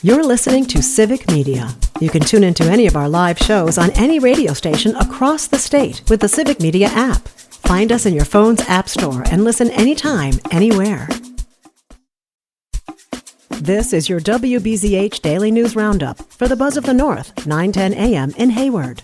You're listening to Civic Media. You can tune into any of our live shows on any radio station across the state with the Civic Media app. Find us in your phone's app store and listen anytime, anywhere. This is your WBZH Daily News Roundup for the Buzz of the North, 9:10 a.m. in Hayward.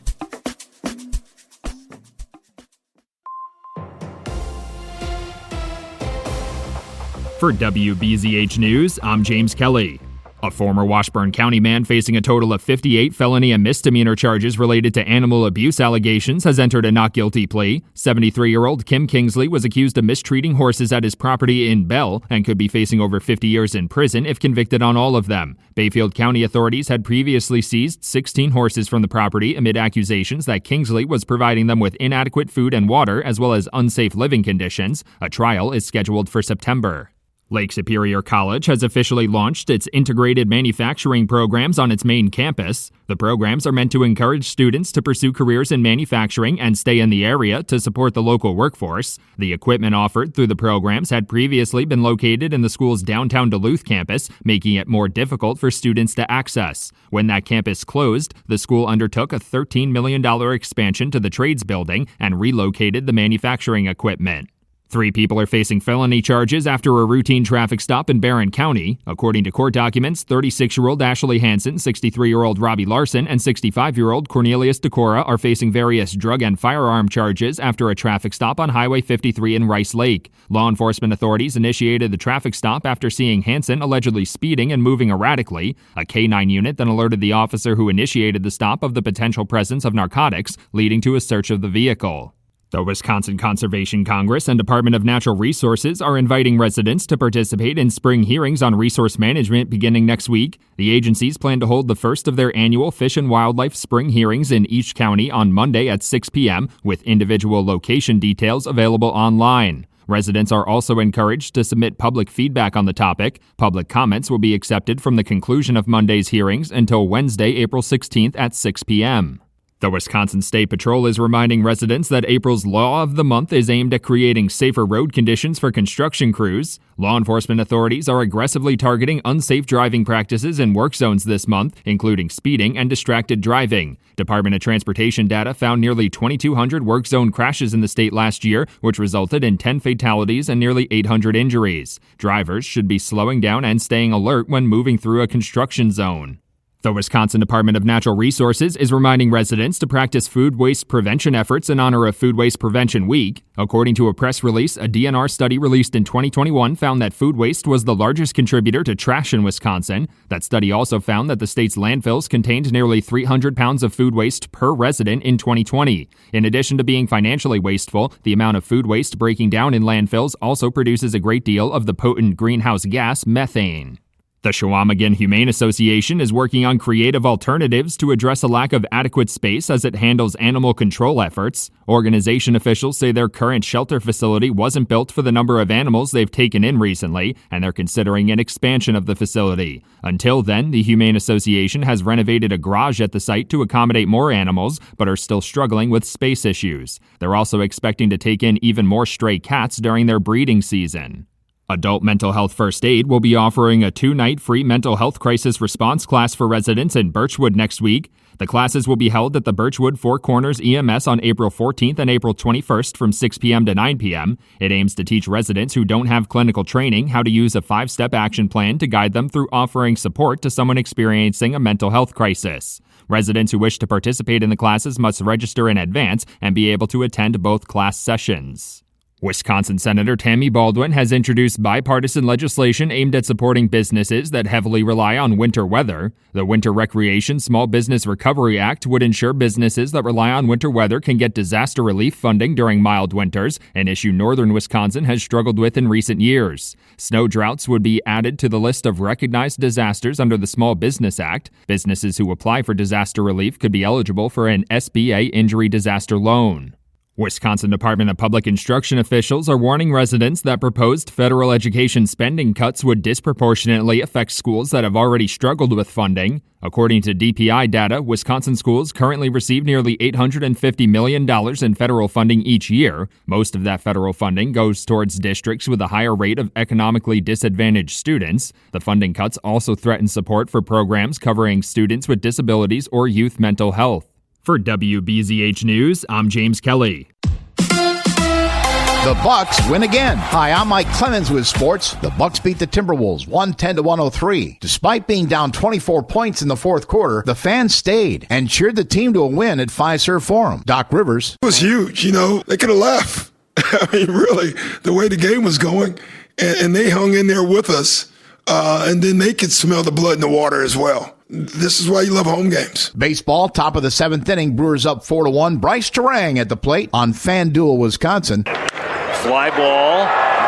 For WBZH News, I'm James Kelly. A former Washburn County man facing a total of 58 felony and misdemeanor charges related to animal abuse allegations has entered a not guilty plea. 73-year-old Kim Kingsley was accused of mistreating horses at his property in Bell and could be facing over 50 years in prison if convicted on all of them. Bayfield County authorities had previously seized 16 horses from the property amid accusations that Kingsley was providing them with inadequate food and water as well as unsafe living conditions. A trial is scheduled for September. Lake Superior College has officially launched its integrated manufacturing programs on its main campus. The programs are meant to encourage students to pursue careers in manufacturing and stay in the area to support the local workforce. The equipment offered through the programs had previously been located in the school's downtown Duluth campus, making it more difficult for students to access. When that campus closed, the school undertook a $13 million expansion to the trades building and relocated the manufacturing equipment. 3 people are facing felony charges after a routine traffic stop in Barron County. According to court documents, 36-year-old Ashley Hansen, 63-year-old Robbie Larson, and 65-year-old Cornelius Decora are facing various drug and firearm charges after a traffic stop on Highway 53 in Rice Lake. Law enforcement authorities initiated the traffic stop after seeing Hansen allegedly speeding and moving erratically. A K-9 unit then alerted the officer who initiated the stop of the potential presence of narcotics, leading to a search of the vehicle. The Wisconsin Conservation Congress and Department of Natural Resources are inviting residents to participate in spring hearings on resource management beginning next week. The agencies plan to hold the first of their annual Fish and Wildlife spring hearings in each county on Monday at 6 p.m., with individual location details available online. Residents are also encouraged to submit public feedback on the topic. Public comments will be accepted from the conclusion of Monday's hearings until Wednesday, April 16th at 6 p.m. The Wisconsin State Patrol is reminding residents that April's Law of the Month is aimed at creating safer road conditions for construction crews. Law enforcement authorities are aggressively targeting unsafe driving practices in work zones this month, including speeding and distracted driving. Department of Transportation data found nearly 2,200 work zone crashes in the state last year, which resulted in 10 fatalities and nearly 800 injuries. Drivers should be slowing down and staying alert when moving through a construction zone. The Wisconsin Department of Natural Resources is reminding residents to practice food waste prevention efforts in honor of Food Waste Prevention Week. According to a press release, a DNR study released in 2021 found that food waste was the largest contributor to trash in Wisconsin. That study also found that the state's landfills contained nearly 300 pounds of food waste per resident in 2020. In addition to being financially wasteful, the amount of food waste breaking down in landfills also produces a great deal of the potent greenhouse gas methane. The Chequamegon Humane Association is working on creative alternatives to address a lack of adequate space as it handles animal control efforts. Organization officials say their current shelter facility wasn't built for the number of animals they've taken in recently, and they're considering an expansion of the facility. Until then, the Humane Association has renovated a garage at the site to accommodate more animals, but are still struggling with space issues. They're also expecting to take in even more stray cats during their breeding season. Adult Mental Health First Aid will be offering a 2-night free mental health crisis response class for residents in Birchwood next week. The classes will be held at the Birchwood Four Corners EMS on April 14th and April 21st from 6 p.m. to 9 p.m. It aims to teach residents who don't have clinical training how to use a 5-step action plan to guide them through offering support to someone experiencing a mental health crisis. Residents who wish to participate in the classes must register in advance and be able to attend both class sessions. Wisconsin Senator Tammy Baldwin has introduced bipartisan legislation aimed at supporting businesses that heavily rely on winter weather. The Winter Recreation Small Business Recovery Act would ensure businesses that rely on winter weather can get disaster relief funding during mild winters, an issue northern Wisconsin has struggled with in recent years. Snow droughts would be added to the list of recognized disasters under the Small Business Act. Businesses who apply for disaster relief could be eligible for an SBA injury disaster loan. Wisconsin Department of Public Instruction officials are warning residents that proposed federal education spending cuts would disproportionately affect schools that have already struggled with funding. According to DPI data, Wisconsin schools currently receive nearly $850 million in federal funding each year. Most of that federal funding goes towards districts with a higher rate of economically disadvantaged students. The funding cuts also threaten support for programs covering students with disabilities or youth mental health. For WBZH News, I'm James Kelly. The Bucks win again. Hi, I'm Mike Clemens with sports. The Bucks beat the Timberwolves 110-103. Despite being down 24 points in the fourth quarter, the fans stayed and cheered the team to a win at Fiserv Forum. Doc Rivers. It was huge, They could have left. I mean, really, the way the game was going, and they hung in there with us, and then they could smell the blood in the water as well. This is why you love home games. Baseball, top of the seventh inning, Brewers up 4-1. Bryce Terang at the plate on FanDuel, Wisconsin. Fly ball,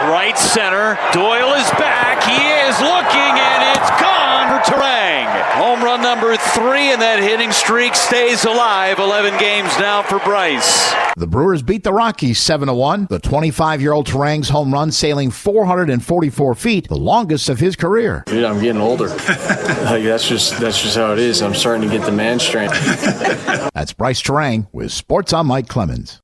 right center. Doyle is back. He is looking, and it's gone for Terang. Home run number 3, and that hitting streak stays alive. 11 games now for Bryce. The Brewers beat the Rockies 7-1. The 25-year-old Terang's home run sailing 444 feet, the longest of his career. Dude, I'm getting older. That's just how it is. I'm starting to get the man strength. That's Bryce Terang with Sports. I'm Mike Clemens.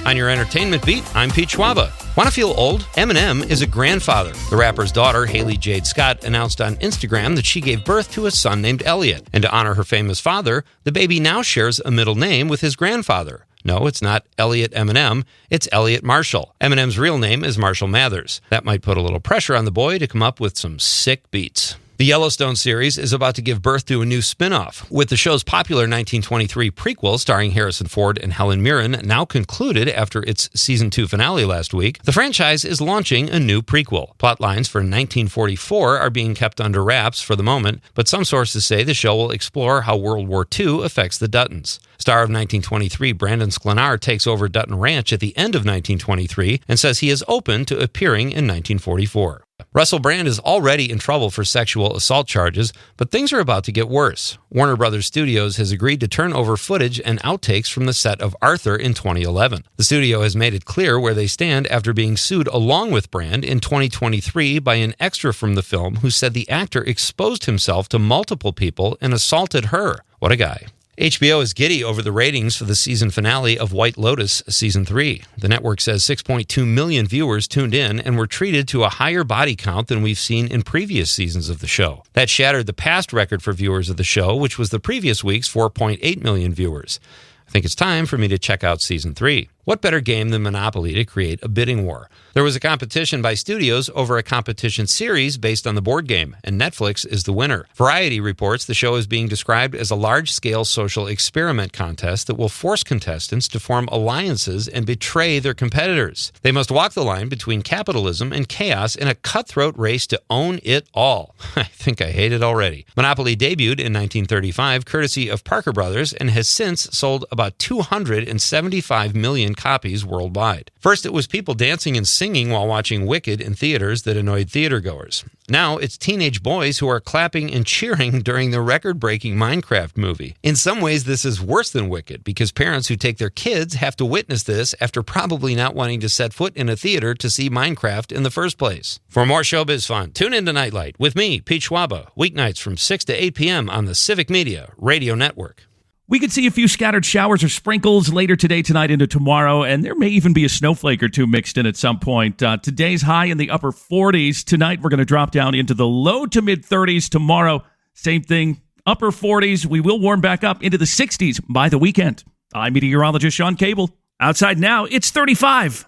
On your entertainment beat, I'm Pete Schwaba. Want to feel old? Eminem is a grandfather. The rapper's daughter, Haley Jade Scott, announced on Instagram that she gave birth to a son named Elliot. And to honor her famous father, the baby now shares a middle name with his grandfather. No, it's not Elliot Eminem, it's Elliot Marshall. Eminem's real name is Marshall Mathers. That might put a little pressure on the boy to come up with some sick beats. The Yellowstone series is about to give birth to a new spin-off. With the show's popular 1923 prequel starring Harrison Ford and Helen Mirren now concluded after its season 2 finale last week, the franchise is launching a new prequel. Plot lines for 1944 are being kept under wraps for the moment, but some sources say the show will explore how World War II affects the Duttons. Star of 1923 Brandon Sklenar takes over Dutton Ranch at the end of 1923 and says he is open to appearing in 1944. Russell Brand is already in trouble for sexual assault charges, but things are about to get worse. Warner Brothers Studios has agreed to turn over footage and outtakes from the set of Arthur in 2011. The studio has made it clear where they stand after being sued along with Brand in 2023 by an extra from the film who said the actor exposed himself to multiple people and assaulted her. What a guy. HBO is giddy over the ratings for the season finale of White Lotus Season 3. The network says 6.2 million viewers tuned in and were treated to a higher body count than we've seen in previous seasons of the show. That shattered the past record for viewers of the show, which was the previous week's 4.8 million viewers. I think it's time for me to check out Season 3. What better game than Monopoly to create a bidding war? There was a competition by studios over a competition series based on the board game, and Netflix is the winner. Variety reports the show is being described as a large-scale social experiment contest that will force contestants to form alliances and betray their competitors. They must walk the line between capitalism and chaos in a cutthroat race to own it all. I think I hate it already. Monopoly debuted in 1935, courtesy of Parker Brothers, and has since sold about 275 million copies worldwide. First, it was people dancing and singing while watching Wicked in theaters that annoyed theatergoers. Now, it's teenage boys who are clapping and cheering during the record-breaking Minecraft movie. In some ways, this is worse than Wicked, because parents who take their kids have to witness this after probably not wanting to set foot in a theater to see Minecraft in the first place. For more showbiz fun, tune in to Nightlight with me, Pete Schwaba, weeknights from 6 to 8 p.m. on the Civic Media Radio Network. We could see a few scattered showers or sprinkles later today, tonight, into tomorrow, and there may even be a snowflake or two mixed in at some point. Today's high in the upper 40s. Tonight, we're going to drop down into the low to mid-30s. Tomorrow, same thing, upper 40s. We will warm back up into the 60s by the weekend. I'm meteorologist Sean Cable. Outside now, it's 35.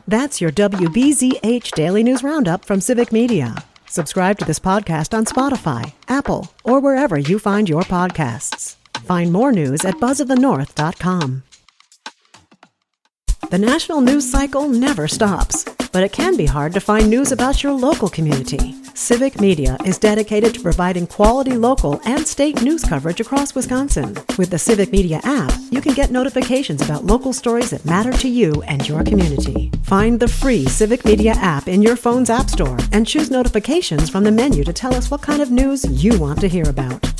That's your WBZH Daily News Roundup from Civic Media. Subscribe to this podcast on Spotify, Apple, or wherever you find your podcasts. Find more news at buzzofthenorth.com. The national news cycle never stops, but it can be hard to find news about your local community. Civic Media is dedicated to providing quality local and state news coverage across Wisconsin. With the Civic Media app, you can get notifications about local stories that matter to you and your community. Find the free Civic Media app in your phone's app store and choose notifications from the menu to tell us what kind of news you want to hear about.